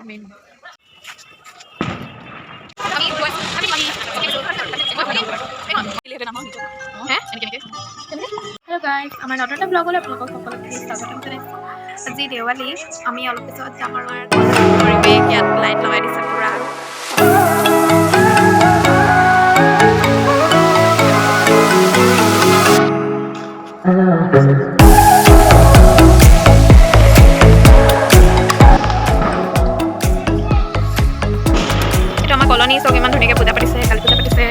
main hello' guys আমাৰ নতুন এটা ব্লগলৈ আপোনালোকক সকলোকে স্বাগতম জনাইছোঁ আজি দেৱালী আমি অলপ পিছত যাম আৰু পৰিৱেশ ইয়াত লাইট লগাই দিছে পূৰা এইটো আমাৰ কলনী চব ইমান ধুনীয়াকৈ পূজা পাতিছে কালি পূজা পাতিছে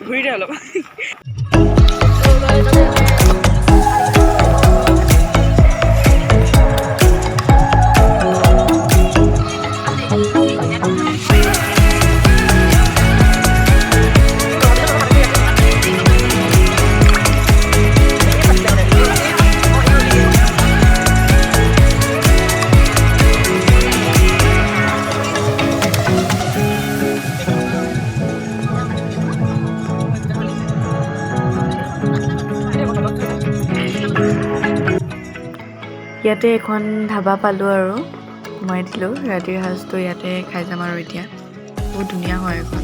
ঘূৰি দে অলপ ইয়াতে এখন ধাবা পালোঁ আৰু সোমাই দিলোঁ ৰাতিৰ সাজটো ইয়াতে খাই যাম আৰু এতিয়া বহুত ধুনীয়া হয় এখন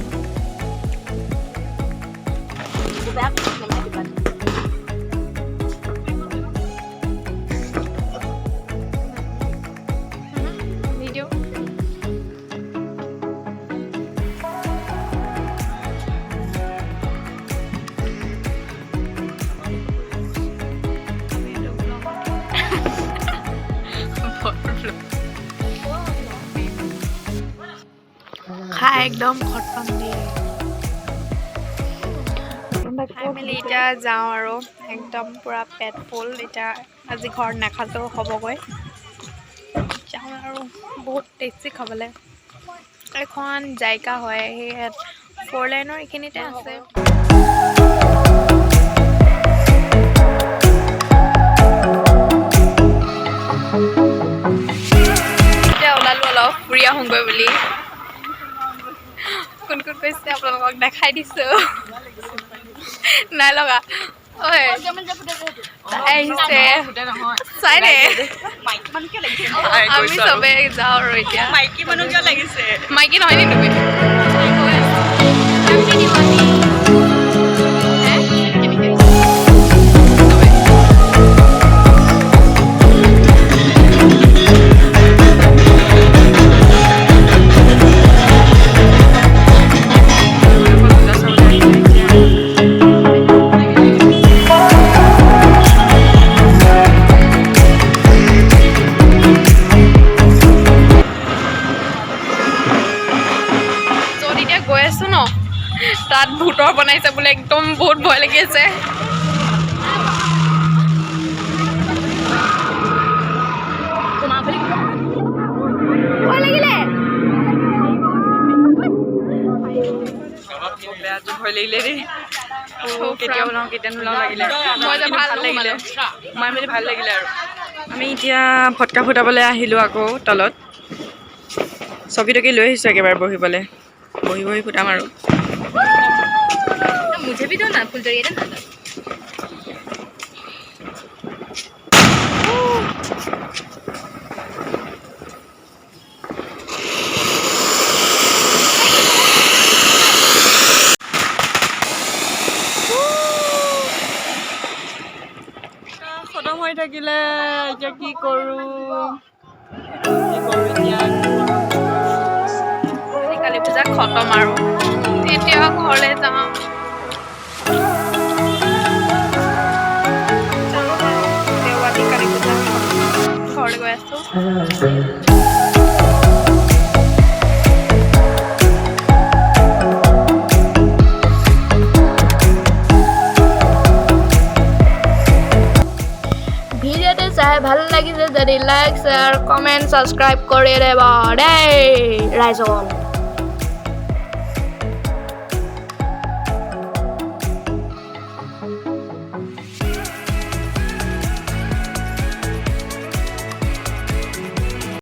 খাই একদম খতম দিয়ে খাই মেলি এতিয়া যাওঁ আৰু একদম পূৰা পেট ফুল এতিয়া আজি ঘৰত নাখালেও হ'বগৈ যাওঁ আৰু বহুত টেষ্টি খাবলৈ এখন জাইকা হয় সেই 4 লাইনৰ এইখিনিতে আছে এতিয়া ওলালোঁ অলপ ফুৰি আহোঁগৈ বুলি কোন কোন কৈছে আপোনালোকক দেখাই দিছোঁ নাই লগা ঐ আহিছে চাই দে আমি চবে যাওঁ আৰু এতিয়া মাইকী মানুহ কিয় লাগিছে মাইকী নহয় নি তুমি তাত ভূতৰ বনাইছে বোলে একদম বহুত ভয় লাগি আছে ভয় লাগিলে দেই কেতিয়া ওলাওঁ কেতিয়া নোলাওঁ লাগিলে সোমাই মেলি ভাল লাগিলে আৰু আমি এতিয়া ফটকা ফুটাবলৈ আহিলোঁ আকৌ তলত চকী টকী লৈ আহিছোঁ একেবাৰে বহিবলৈ বহি বহি ফুটাম আৰু मुझे भी दो ना फुलझड़ी ना খতম হৈ থাকিলে এতিয়া কি কৰোঁ কালি পূজা খতম আৰু এতিয়া ঘৰলৈ যাওঁ দেৱালী কালি পূজা ঘৰলৈ গৈ আছোঁ ভিডিঅ'টো চাই ভাল লাগিছে যদি লাইক শ্বেয়াৰ কমেণ্ট ছাবস্ক্ৰাইব কৰি দিব দেই ৰাইজল